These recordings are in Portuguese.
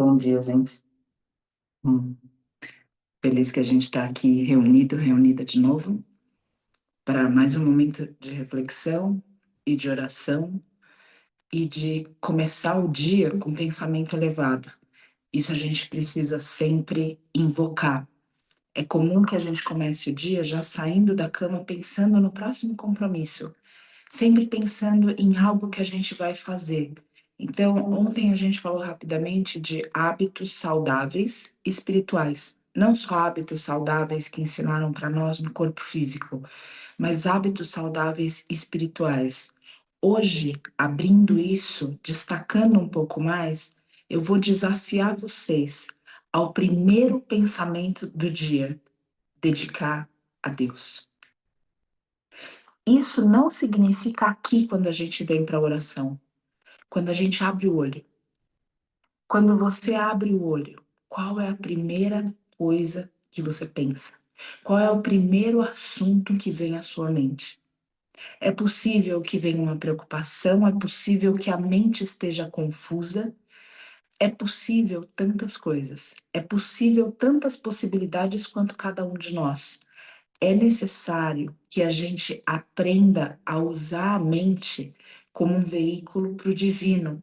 Bom dia, gente. Hum, Feliz que a gente está aqui reunido, reunida de novo, para mais um momento de reflexão e de oração e de começar o dia com pensamento elevado. Isso a gente precisa sempre invocar. É comum que a gente comece o dia já saindo da cama pensando no próximo compromisso, sempre pensando em algo que a gente vai fazer. Então, ontem a gente falou rapidamente de hábitos saudáveis espirituais. Não só hábitos saudáveis que ensinaram para nós no corpo físico, mas hábitos saudáveis espirituais. Hoje, abrindo isso, destacando um pouco mais, eu vou desafiar vocês ao primeiro pensamento do dia, dedicar a Deus. Isso não significa aqui quando a gente vem para a oração, quando a gente abre o olho. Quando você abre o olho, qual é a primeira coisa que você pensa? Qual é o primeiro assunto que vem à sua mente? É possível que venha uma preocupação, é possível que a mente esteja confusa, é possível tantas coisas, é possível tantas possibilidades quanto cada um de nós. É necessário que a gente aprenda a usar a mente como um veículo para o divino.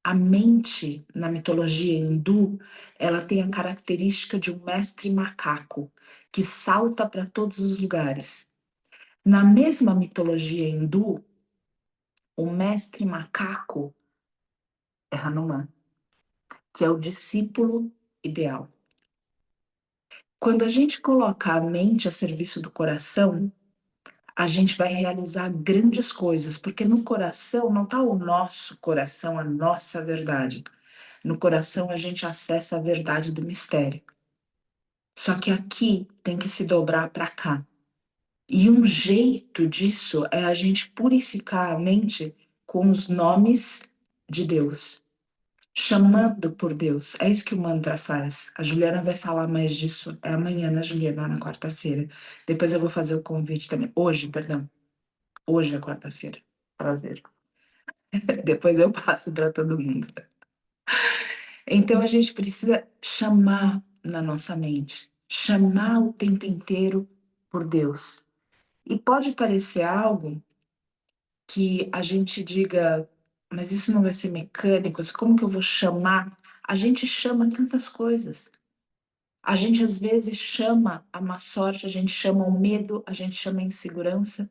A mente, na mitologia hindu, ela tem a característica de um mestre macaco que salta para todos os lugares. Na mesma mitologia hindu, o mestre macaco é Hanuman, que é o discípulo ideal. Quando a gente coloca a mente a serviço do coração, a gente vai realizar grandes coisas, porque no coração não está o nosso coração, a nossa verdade. No coração a gente acessa a verdade do mistério. Só que aqui tem que se dobrar para cá. E um jeito disso é a gente purificar a mente com os nomes de Deus, chamando por Deus. É isso que o mantra faz. A Juliana vai falar mais disso amanhã, né, Juliana, na quarta-feira. Depois eu vou fazer o convite também. Hoje, perdão. Hoje é quarta-feira. Prazer. Depois eu passo para todo mundo. Então a gente precisa chamar na nossa mente, chamar o tempo inteiro por Deus. E pode parecer algo que a gente diga, mas isso não vai ser mecânico, como que eu vou chamar? A gente chama tantas coisas. A gente às vezes chama a má sorte, a gente chama o medo, a gente chama a insegurança.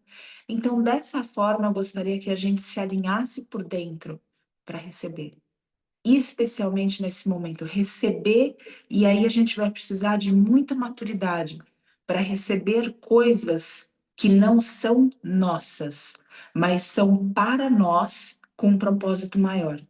Então, dessa forma, eu gostaria que a gente se alinhasse por dentro para receber. Especialmente nesse momento, receber, e aí a gente vai precisar de muita maturidade para receber coisas que não são nossas, mas são para nós com um propósito maior.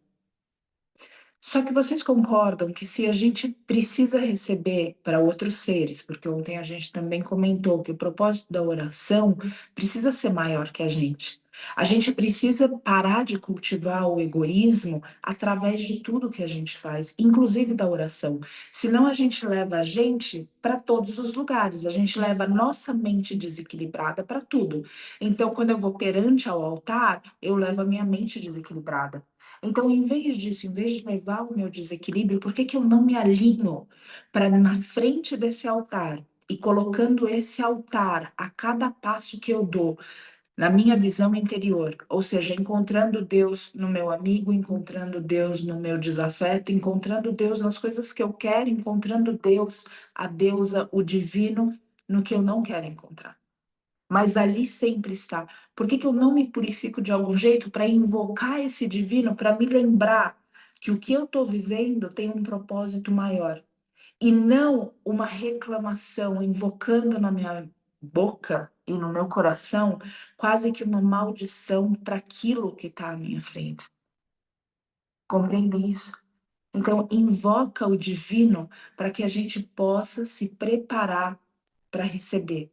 Só que vocês concordam que se a gente precisa receber para outros seres, porque ontem a gente também comentou que o propósito da oração precisa ser maior que a gente. A gente precisa parar de cultivar o egoísmo através de tudo que a gente faz, inclusive da oração. Senão a gente leva a gente para todos os lugares, a gente leva a nossa mente desequilibrada para tudo. Então, quando eu vou perante ao altar, eu levo a minha mente desequilibrada. Então, em vez disso, em vez de levar o meu desequilíbrio, por que que eu não me alinho para na frente desse altar e colocando esse altar a cada passo que eu dou na minha visão interior, ou seja, encontrando Deus no meu amigo, encontrando Deus no meu desafeto, encontrando Deus nas coisas que eu quero, encontrando Deus, a deusa, o divino no que eu não quero encontrar. Mas ali sempre está. Por que que eu não me purifico de algum jeito para invocar esse divino, para me lembrar que o que eu estou vivendo tem um propósito maior? E não uma reclamação invocando na minha boca e no meu coração quase que uma maldição para aquilo que está à minha frente. Compreende isso? Então, invoca o divino para que a gente possa se preparar para receber.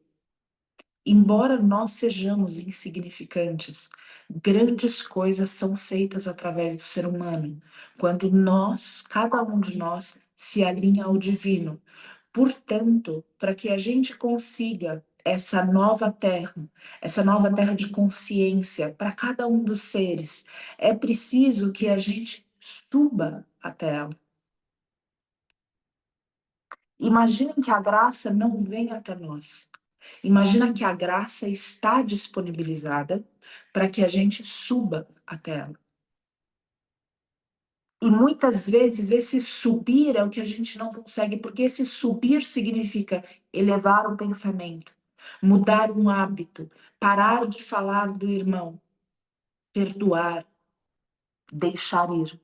Embora nós sejamos insignificantes, grandes coisas são feitas através do ser humano, quando nós, cada um de nós, se alinha ao divino. Portanto, para que a gente consiga essa nova terra de consciência para cada um dos seres, é preciso que a gente suba até ela. Imaginem que a graça não vem até nós. Imagina que a graça está disponibilizada para que a gente suba até ela. E muitas vezes esse subir é o que a gente não consegue, porque esse subir significa elevar o pensamento, mudar um hábito, parar de falar do irmão, perdoar, deixar ir.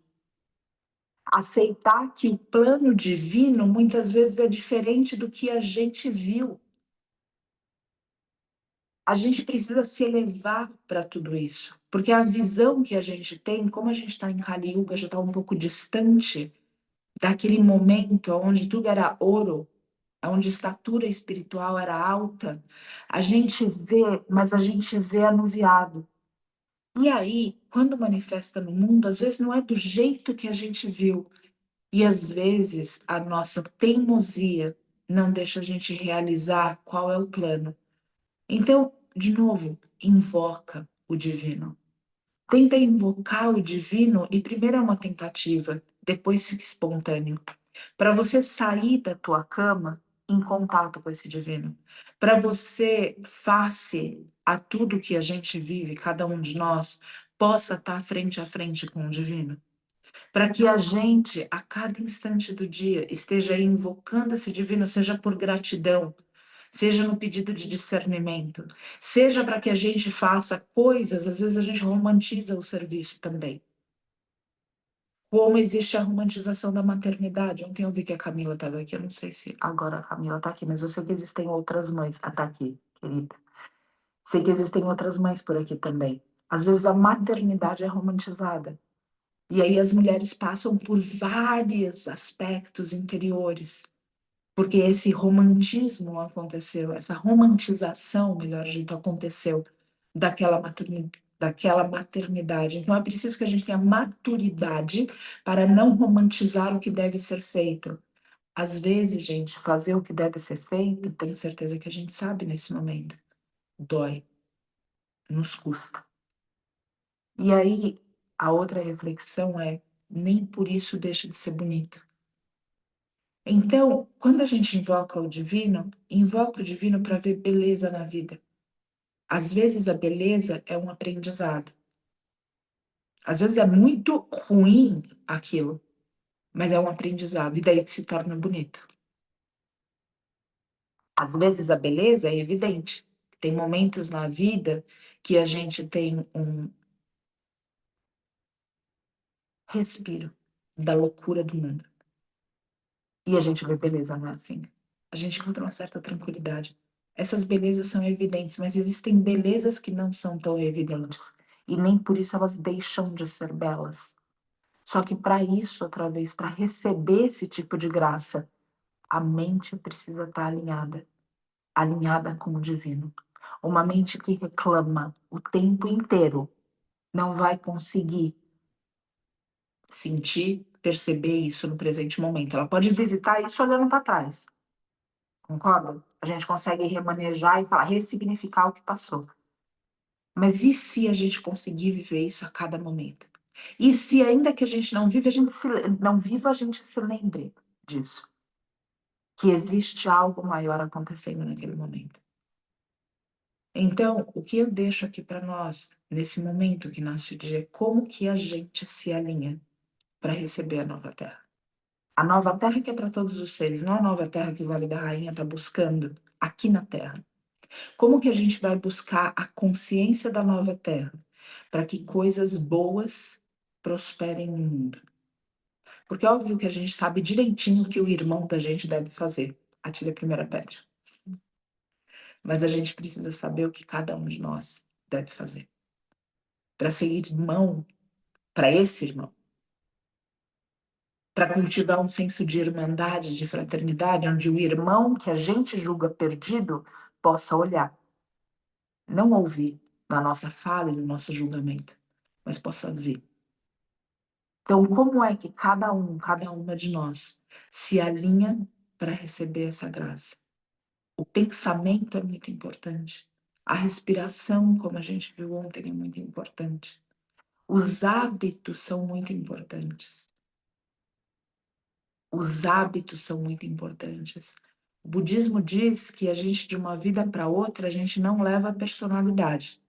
Aceitar que o plano divino muitas vezes é diferente do que a gente viu. A gente precisa se elevar para tudo isso, porque a visão que a gente tem, como a gente está em Kali Yuga, já está um pouco distante daquele momento onde tudo era ouro, onde a estatura espiritual era alta, a gente vê, mas a gente vê anuviado. E aí, quando manifesta no mundo, às vezes não é do jeito que a gente viu, e às vezes a nossa teimosia não deixa a gente realizar qual é o plano. Então, de novo, invoca o divino. Tenta invocar o divino e primeiro é uma tentativa, depois fica espontâneo. Para você sair da tua cama em contato com esse divino. Para você, face a tudo que a gente vive, cada um de nós, possa estar frente a frente com o divino. Para que a gente, a cada instante do dia, esteja invocando esse divino, seja por gratidão, seja no pedido de discernimento, seja para que a gente faça coisas, às vezes a gente romantiza o serviço também. Como existe a romantização da maternidade. Ontem eu vi que a Camila estava aqui, eu não sei se agora a Camila está aqui, mas eu sei que existem outras mães. Ah, tá aqui, querida. Sei que existem outras mães por aqui também. Às vezes a maternidade é romantizada. E aí as mulheres passam por vários aspectos interiores, porque esse romantismo aconteceu, essa romantização, melhor dito, aconteceu daquela maternidade. Então é preciso que a gente tenha maturidade para não romantizar o que deve ser feito. Às vezes, gente, fazer o que deve ser feito, tenho certeza que a gente sabe nesse momento, dói, nos custa. E aí, a outra reflexão é, nem por isso deixa de ser bonito. Então, quando a gente invoca o divino para ver beleza na vida. Às vezes a beleza é um aprendizado. Às vezes é muito ruim aquilo, mas é um aprendizado, e daí se torna bonito. Às vezes a beleza é evidente. Tem momentos na vida que a gente tem um respiro da loucura do mundo. E a gente vê beleza, não é assim? A gente encontra uma certa tranquilidade. Essas belezas são evidentes, mas existem belezas que não são tão evidentes. E nem por isso elas deixam de ser belas. Só que para isso, outra vez, para receber esse tipo de graça, a mente precisa estar alinhada, alinhada com o divino. Uma mente que reclama o tempo inteiro não vai conseguir sentir, perceber isso no presente momento. Ela pode visitar isso olhando para trás. Concorda? A gente consegue remanejar e falar, ressignificar o que passou. Mas e se a gente conseguir viver isso a cada momento? E se ainda que a gente não vive, não viva, a gente se lembre disso. Que existe algo maior acontecendo naquele momento. Então, o que eu deixo aqui para nós, nesse momento que nasce o dia, é como que a gente se alinha para receber a nova terra. A nova terra que é para todos os seres, não a nova terra que o Vale da Rainha está buscando aqui na Terra. Como que a gente vai buscar a consciência da nova terra para que coisas boas prosperem no mundo? Porque é óbvio que a gente sabe direitinho o que o irmão da gente deve fazer. Atire a primeira pedra. Mas a gente precisa saber o que cada um de nós deve fazer para ser irmão para esse irmão, para cultivar um senso de irmandade, de fraternidade, onde o irmão que a gente julga perdido possa olhar, não ouvir na nossa fala e no nosso julgamento, mas possa ver. Então, como é que cada uma de nós se alinha para receber essa graça? O pensamento é muito importante. A respiração, como a gente viu ontem, é muito importante. Os hábitos são muito importantes. Os hábitos são muito importantes. O budismo diz que a gente, de uma vida para outra, a gente não leva a personalidade.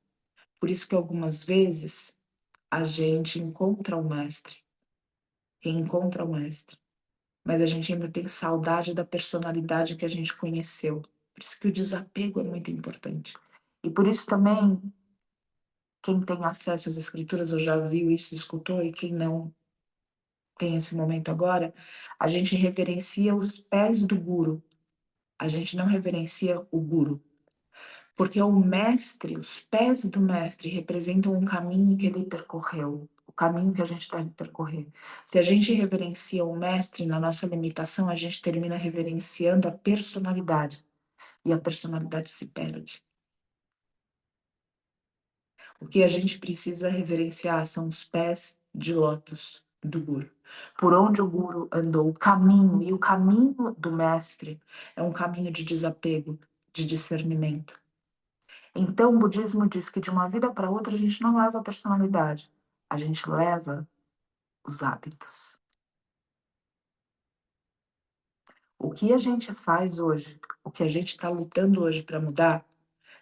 Por isso que algumas vezes a gente encontra o mestre, reencontra o mestre, mas a gente ainda tem saudade da personalidade que a gente conheceu. Por isso que o desapego é muito importante. E por isso também, quem tem acesso às escrituras, eu já viu isso, escutou, e quem não tem esse momento agora, a gente reverencia os pés do guru. A gente não reverencia o guru. Porque o mestre, os pés do mestre representam um caminho que ele percorreu, o caminho que a gente deve percorrer. Se a gente reverencia o mestre na nossa limitação, a gente termina reverenciando a personalidade. E a personalidade se perde. O que a gente precisa reverenciar são os pés de lótus do Guru. Por onde o Guru andou, o caminho, e o caminho do mestre é um caminho de desapego, de discernimento. Então, o budismo diz que de uma vida para outra a gente não leva a personalidade, a gente leva os hábitos. O que a gente faz hoje, o que a gente está lutando hoje para mudar,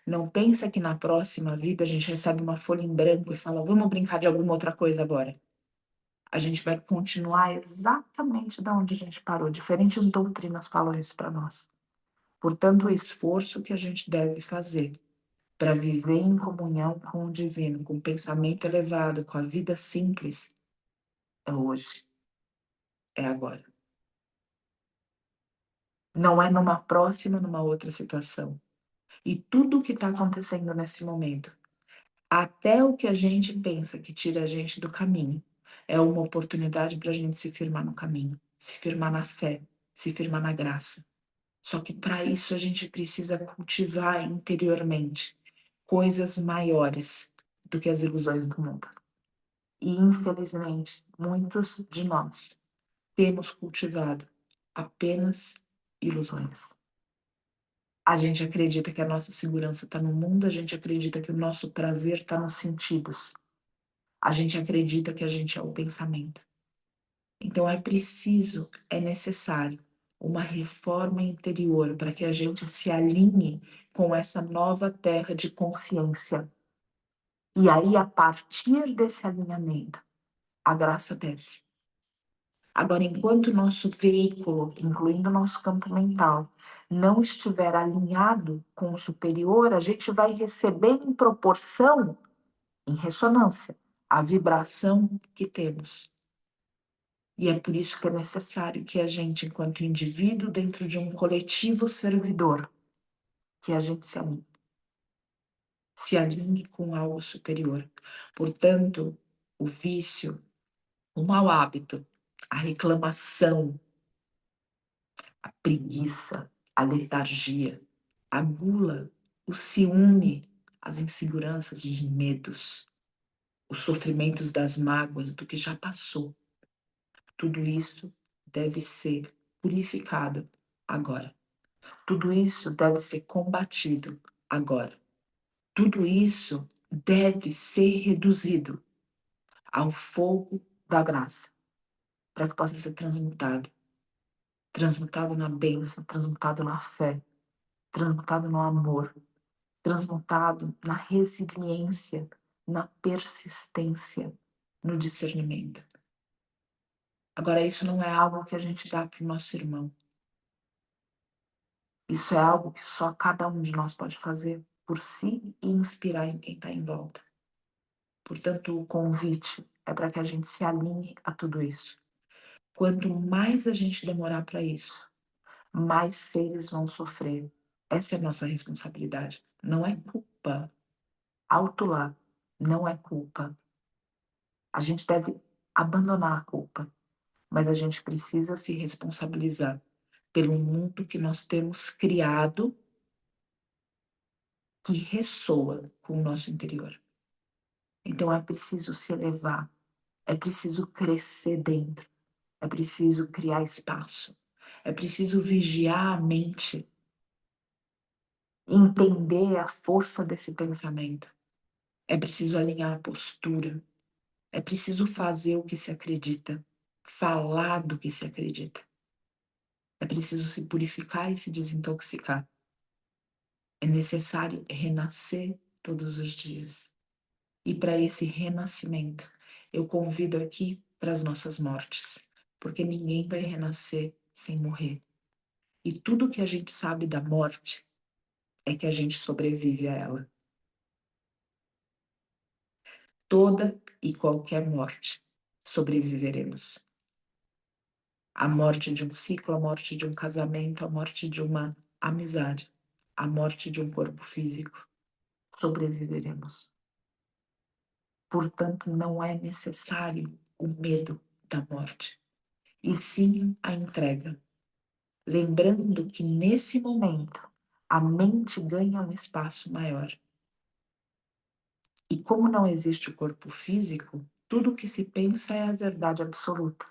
não pensa que na próxima vida a gente recebe uma folha em branco e fala, vamos brincar de alguma outra coisa agora. A gente vai continuar exatamente da onde a gente parou. Diferentes doutrinas falam isso para nós. Portanto, o esforço que a gente deve fazer para viver em comunhão com o divino, com o pensamento elevado, com a vida simples, é hoje, é agora. Não é numa próxima, numa outra situação. E tudo o que está acontecendo nesse momento, até o que a gente pensa que tira a gente do caminho, é uma oportunidade para a gente se firmar no caminho, se firmar na fé, se firmar na graça. Só que para isso a gente precisa cultivar interiormente coisas maiores do que as ilusões do mundo. E infelizmente, muitos de nós temos cultivado apenas ilusões. A gente acredita que a nossa segurança está no mundo, a gente acredita que o nosso prazer está nos sentidos. A gente acredita que a gente é o pensamento. Então é preciso, é necessário uma reforma interior para que a gente se alinhe com essa nova terra de consciência. E aí, a partir desse alinhamento, a graça desce. Agora, enquanto o nosso veículo, incluindo o nosso campo mental, não estiver alinhado com o superior, a gente vai receber em proporção, em ressonância, a vibração que temos. E é por isso que é necessário que a gente, enquanto indivíduo, dentro de um coletivo servidor, que a gente se alinhe com algo superior. Portanto, o vício, o mau hábito, a reclamação, a preguiça, a letargia, a gula, o ciúme, as inseguranças, os medos, os sofrimentos das mágoas, do que já passou. Tudo isso deve ser purificado agora. Tudo isso deve ser combatido agora. Tudo isso deve ser reduzido ao fogo da graça, para que possa ser transmutado. Transmutado na bênção, transmutado na fé, transmutado no amor, transmutado na resiliência, na persistência, no discernimento. Agora, isso não é algo que a gente dá para o nosso irmão. Isso é algo que só cada um de nós pode fazer por si e inspirar em quem está em volta. Portanto, o convite é para que a gente se alinhe a tudo isso. Quanto mais a gente demorar para isso, mais seres vão sofrer. Essa é a nossa responsabilidade. Não é culpa. Alto lá, não é culpa. A gente deve abandonar a culpa, mas a gente precisa se responsabilizar pelo mundo que nós temos criado que ressoa com o nosso interior. Então é preciso se elevar, é preciso crescer dentro, é preciso criar espaço, é preciso vigiar a mente, entender a força desse pensamento, é preciso alinhar a postura, é preciso fazer o que se acredita, falar do que se acredita. É preciso se purificar e se desintoxicar. É necessário renascer todos os dias. E para esse renascimento, eu convido aqui para as nossas mortes, porque ninguém vai renascer sem morrer. E tudo que a gente sabe da morte é que a gente sobrevive a ela. Toda e qualquer morte sobreviveremos. A morte de um ciclo, a morte de um casamento, a morte de uma amizade, a morte de um corpo físico. Sobreviveremos. Portanto, não é necessário o medo da morte, e sim a entrega. Lembrando que nesse momento a mente ganha um espaço maior. E como não existe o corpo físico, tudo o que se pensa é a verdade absoluta.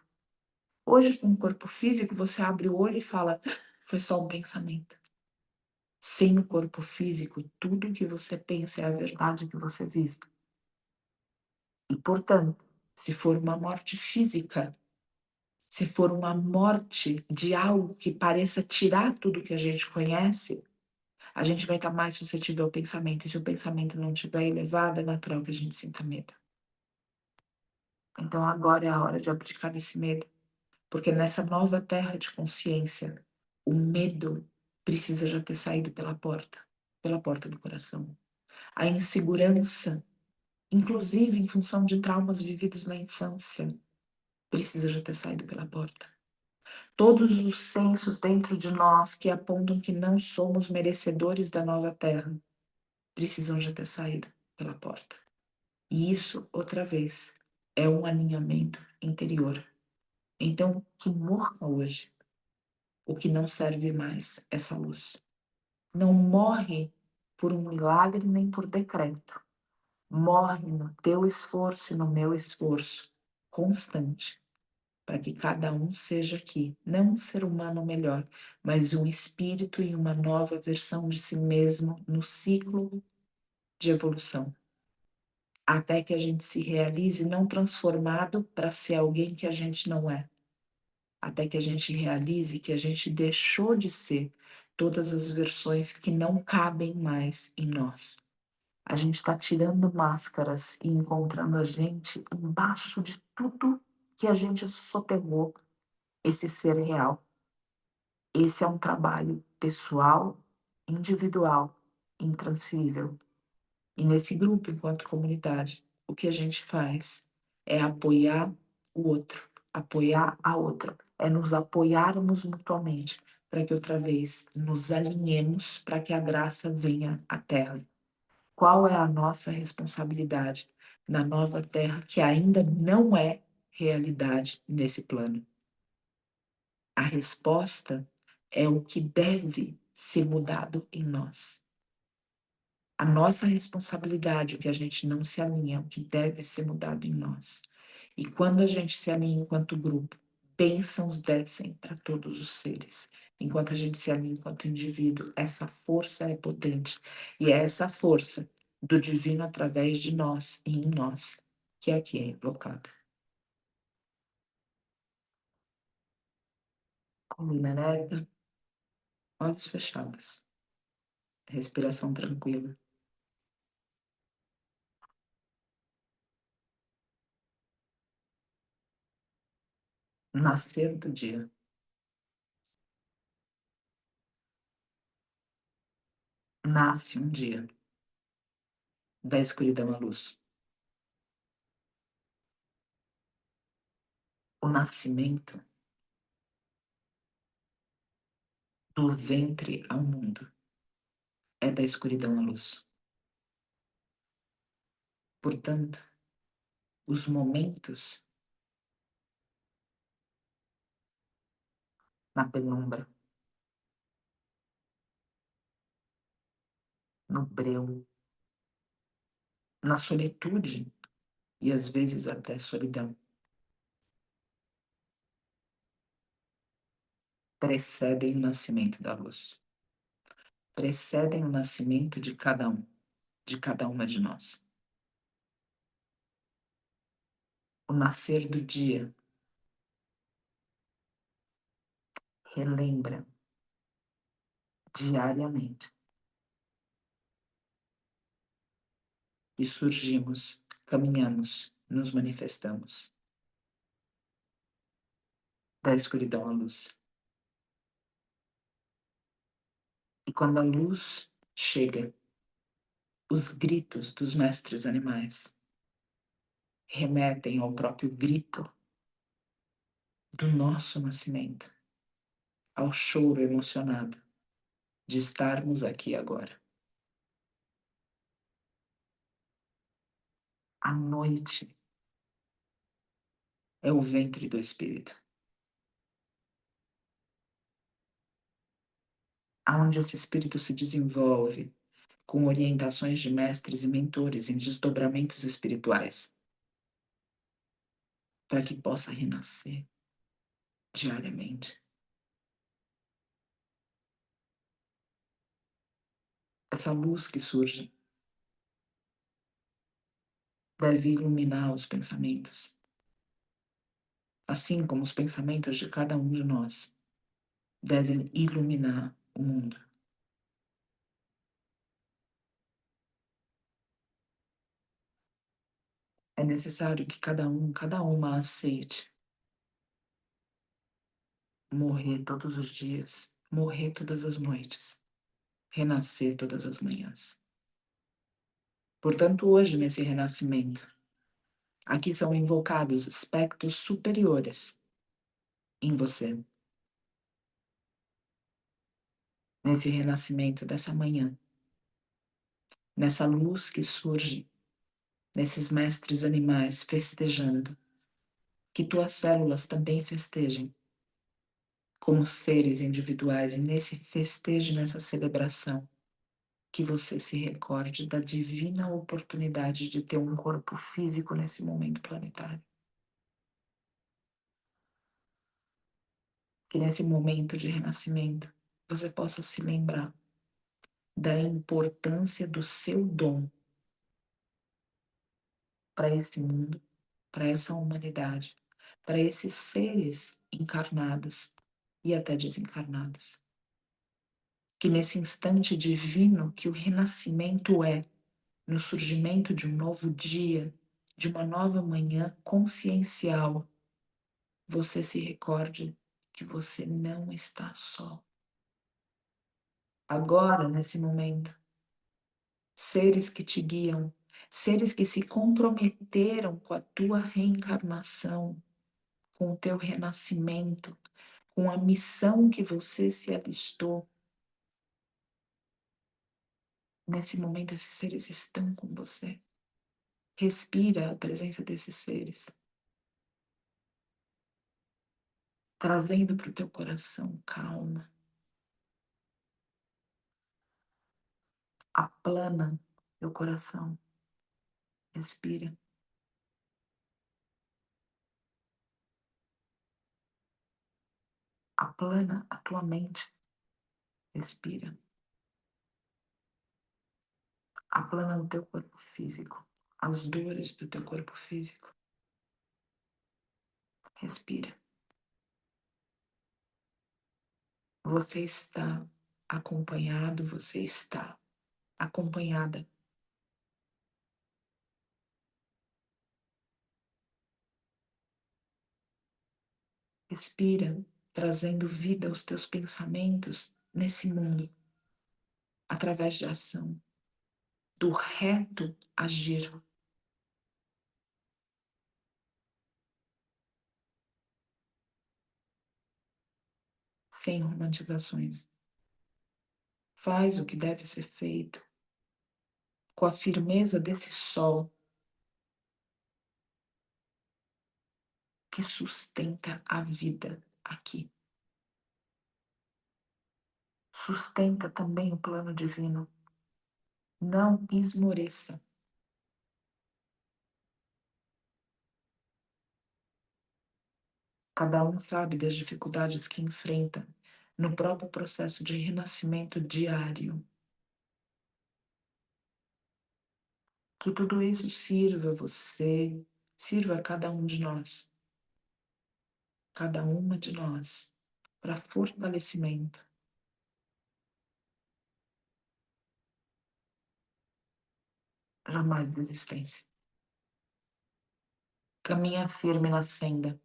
Hoje, com o corpo físico, você abre o olho e fala, foi só um pensamento. Sem o corpo físico, tudo o que você pensa é a verdade que você vive. E, portanto, se for uma morte física, se for uma morte de algo que pareça tirar tudo que a gente conhece, a gente vai estar mais suscetível ao pensamento. E se o pensamento não estiver elevado, é natural que a gente sinta medo. Então agora é a hora de abdicar desse medo. Porque nessa nova terra de consciência, o medo precisa já ter saído pela porta do coração. A insegurança, inclusive em função de traumas vividos na infância, precisa já ter saído pela porta. Todos os sensos dentro de nós que apontam que não somos merecedores da nova terra precisam já ter saído pela porta. E isso, outra vez, é um alinhamento interior. Então, que morra hoje o que não serve mais, essa luz. Não morre por um milagre nem por decreto. Morre no teu esforço e no meu esforço constante, para que cada um seja aqui, não um ser humano melhor, mas um espírito e uma nova versão de si mesmo no ciclo de evolução. Até que a gente se realize não transformado para ser alguém que a gente não é. Até que a gente realize que a gente deixou de ser todas as versões que não cabem mais em nós. A gente está tirando máscaras e encontrando a gente embaixo de tudo que a gente soterrou esse ser real. Esse é um trabalho pessoal, individual, intransferível. E nesse grupo, enquanto comunidade, o que a gente faz é apoiar o outro, apoiar a outra, é nos apoiarmos mutuamente, para que outra vez nos alinhemos para que a graça venha à Terra. Qual é a nossa responsabilidade na nova Terra que ainda não é realidade nesse plano? A resposta é o que deve ser mudado em nós. A nossa responsabilidade, o que a gente não se alinha, o que deve ser mudado em nós. E quando a gente se alinha enquanto grupo, bênçãos descem para todos os seres. Enquanto a gente se alinha enquanto indivíduo, essa força é potente. E é essa força do divino através de nós e em nós que aqui é invocada. Coluna ereta, olhos fechados, respiração tranquila. Nascer do dia. Nasce um dia, da escuridão à luz. O nascimento do ventre ao mundo é da escuridão à luz. Portanto, os momentos na penumbra, no breu, na solitude e às vezes até solidão, precedem o nascimento da luz. Precedem o nascimento de cada um, de cada uma de nós. O nascer do dia relembra diariamente e surgimos, caminhamos, nos manifestamos da escuridão à luz. E quando a luz chega, os gritos dos mestres animais remetem ao próprio grito do nosso nascimento, ao choro emocionado de estarmos aqui agora. A noite é o ventre do espírito, aonde esse espírito se desenvolve com orientações de mestres e mentores em desdobramentos espirituais, para que possa renascer diariamente. Essa luz que surge deve iluminar os pensamentos, assim como os pensamentos de cada um de nós devem iluminar o mundo. É necessário que cada uma aceite morrer todos os dias, morrer todas as noites, renascer todas as manhãs. Portanto, hoje, nesse renascimento, aqui são invocados aspectos superiores em você. Nesse renascimento dessa manhã, nessa luz que surge, nesses mestres animais festejando, que tuas células também festejem, como seres individuais, e nesse festejo, nessa celebração, que você se recorde da divina oportunidade de ter um corpo físico nesse momento planetário. Que nesse momento de renascimento você possa se lembrar da importância do seu dom para esse mundo, para essa humanidade, para esses seres encarnados e até desencarnados. Que nesse instante divino que o renascimento é, no surgimento de um novo dia, de uma nova manhã consciencial, você se recorde que você não está só. Agora, nesse momento, seres que te guiam, seres que se comprometeram com a tua reencarnação, com o teu renascimento, com a missão que você se alistou. Nesse momento, esses seres estão com você. Respira a presença desses seres, trazendo para o teu coração calma. Aplana teu coração. Respira. Aplana a tua mente. Respira. Aplana o teu corpo físico, as dores do teu corpo físico. Respira. Você está acompanhado, você está acompanhada. Respira, trazendo vida aos teus pensamentos nesse mundo, através de ação, do reto agir. Sem romantizações. Faz o que deve ser feito, com a firmeza desse sol que sustenta a vida aqui. Sustenta também o plano divino. Não esmoreça. Cada um sabe das dificuldades que enfrenta no próprio processo de renascimento diário. Que tudo isso sirva a você, sirva a cada um de nós, cada uma de nós, para fortalecimento. Jamais desistência. Caminha firme na senda,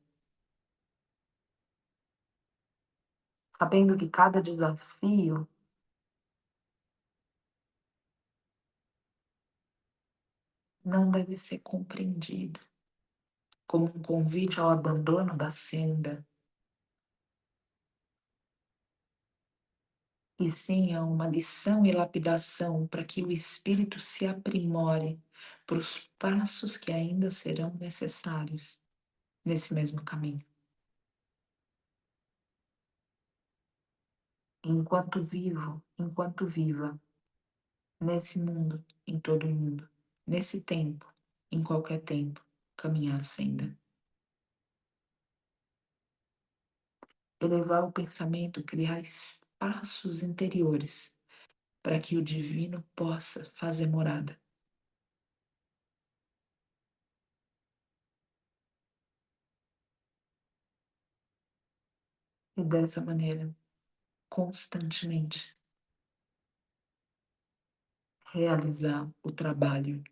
sabendo que cada desafio não deve ser compreendido como um convite ao abandono da senda, e sim a uma lição e lapidação para que o espírito se aprimore para os passos que ainda serão necessários nesse mesmo caminho. Enquanto vivo, enquanto viva, nesse mundo, em todo mundo, nesse tempo, em qualquer tempo, caminhar a senda. Elevar o pensamento, criar espaços interiores para que o divino possa fazer morada. E dessa maneira, constantemente, realizar o trabalho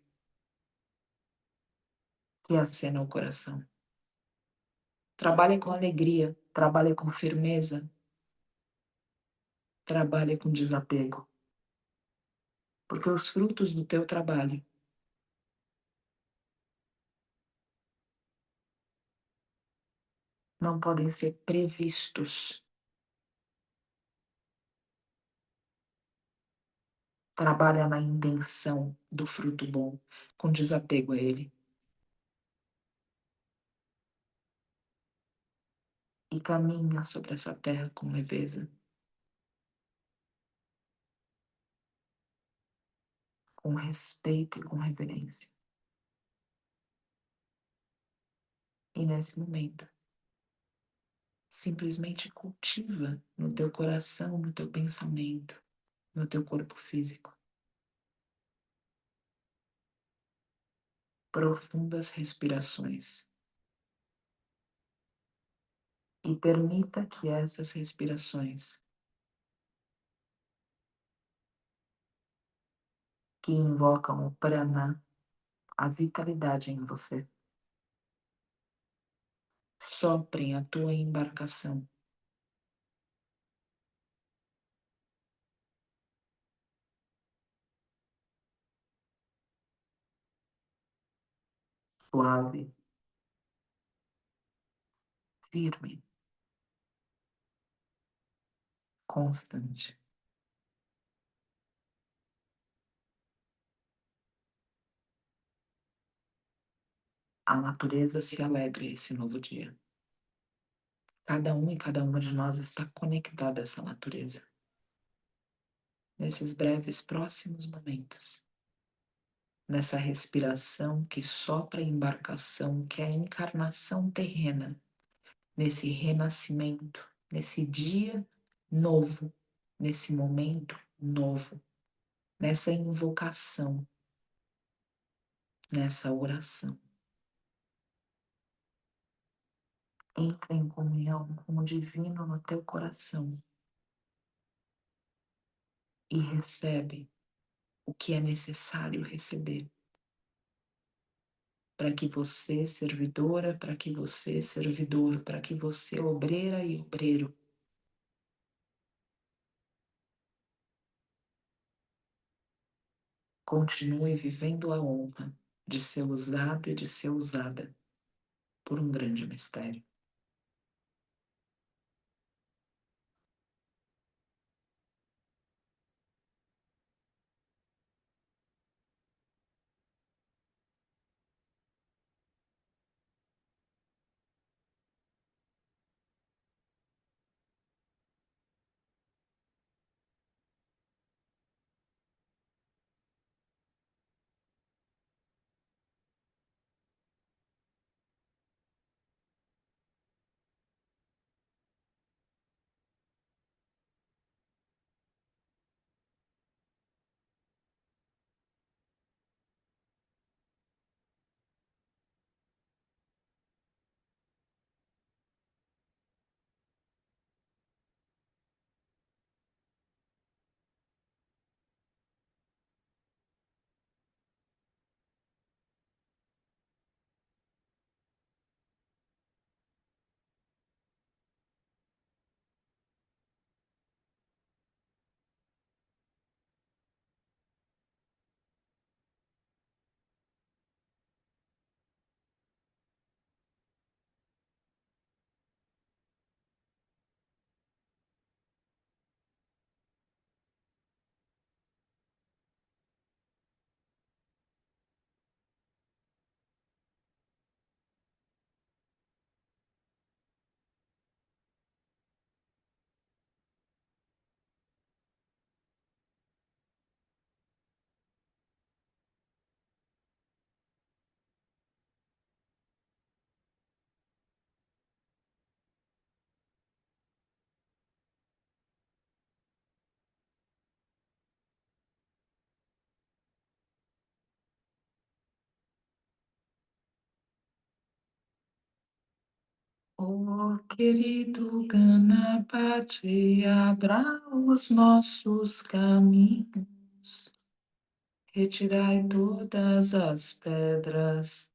que acena o coração. Trabalhe com alegria, trabalhe com firmeza, trabalhe com desapego, porque os frutos do teu trabalho não podem ser previstos. Trabalha na intenção do fruto bom, com desapego a ele. E caminha sobre essa terra com leveza, com respeito e com reverência. E nesse momento, simplesmente cultiva no teu coração, no teu pensamento, no teu corpo físico, profundas respirações. E permita que essas respirações, que invocam o prana, a vitalidade em você, soprem a tua embarcação suave, firme, constante. A natureza se alegra esse novo dia. Cada um e cada uma de nós está conectada a essa natureza. Nesses breves próximos momentos, nessa respiração que sopra a embarcação, que é a encarnação terrena, nesse renascimento, nesse dia novo, nesse momento novo, nessa invocação, nessa oração. Entra em comunhão com o divino no teu coração e recebe o que é necessário receber para que você, servidora, para que você, servidor, para que você, obreira e obreiro, continue vivendo a honra de ser usado e de ser usada por um grande mistério. Oh, querido Ganapati, abra os nossos caminhos, retirai todas as pedras,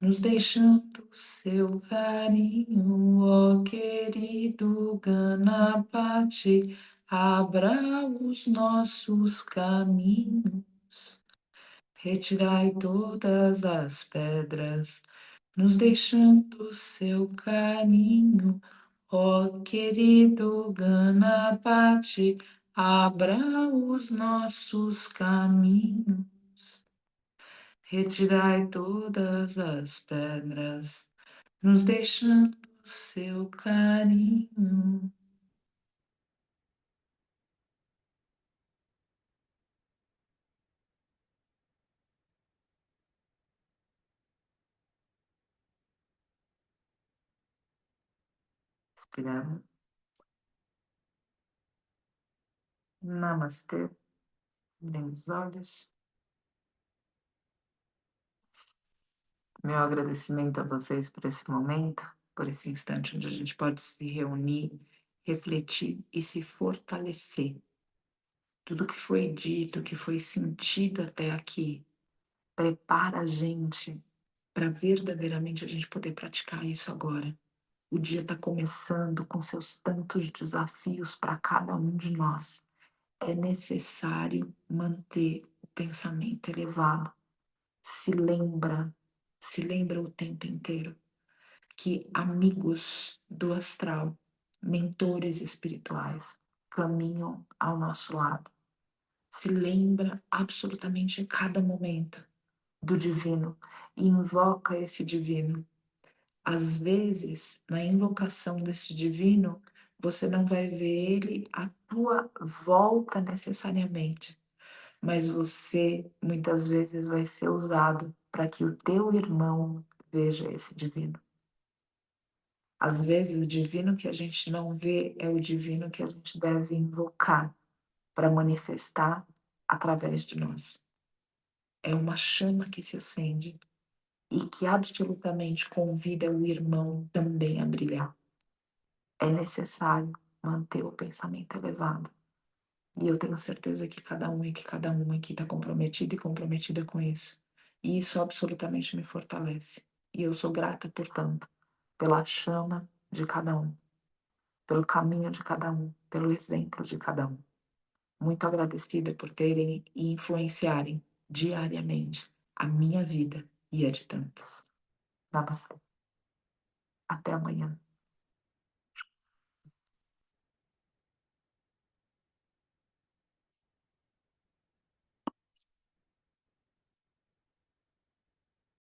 nos deixando seu carinho. Oh, querido Ganapati, abra os nossos caminhos, retirai todas as pedras, nos deixando seu carinho. Ó querido Ganapati, abra os nossos caminhos, retirai todas as pedras, nos deixando seu carinho. Inspiramos. Namastê. Abrindo os olhos. Meu agradecimento a vocês por esse momento, por esse instante onde a gente pode se reunir, refletir e se fortalecer. Tudo que foi dito, que foi sentido até aqui, prepara a gente para verdadeiramente a gente poder praticar isso agora. O dia está começando com seus tantos desafios para cada um de nós. É necessário manter o pensamento elevado. Se lembra, se lembra o tempo inteiro que amigos do astral, mentores espirituais, caminham ao nosso lado. Se lembra absolutamente em cada momento do divino e invoca esse divino. Às vezes, na invocação desse divino, você não vai ver ele à tua volta necessariamente, mas você muitas vezes vai ser usado para que o teu irmão veja esse divino. Às vezes, o divino que a gente não vê é o divino que a gente deve invocar para manifestar através de nós. É uma chama que se acende e que absolutamente convida o irmão também a brilhar. É necessário manter o pensamento elevado. E eu tenho certeza que cada um e que cada uma aqui está comprometido e comprometida com isso. E isso absolutamente me fortalece. E eu sou grata, portanto, pela chama de cada um, pelo caminho de cada um, pelo exemplo de cada um. Muito agradecida por terem e influenciarem diariamente a minha vida e a de tantos. Namastê. Até amanhã.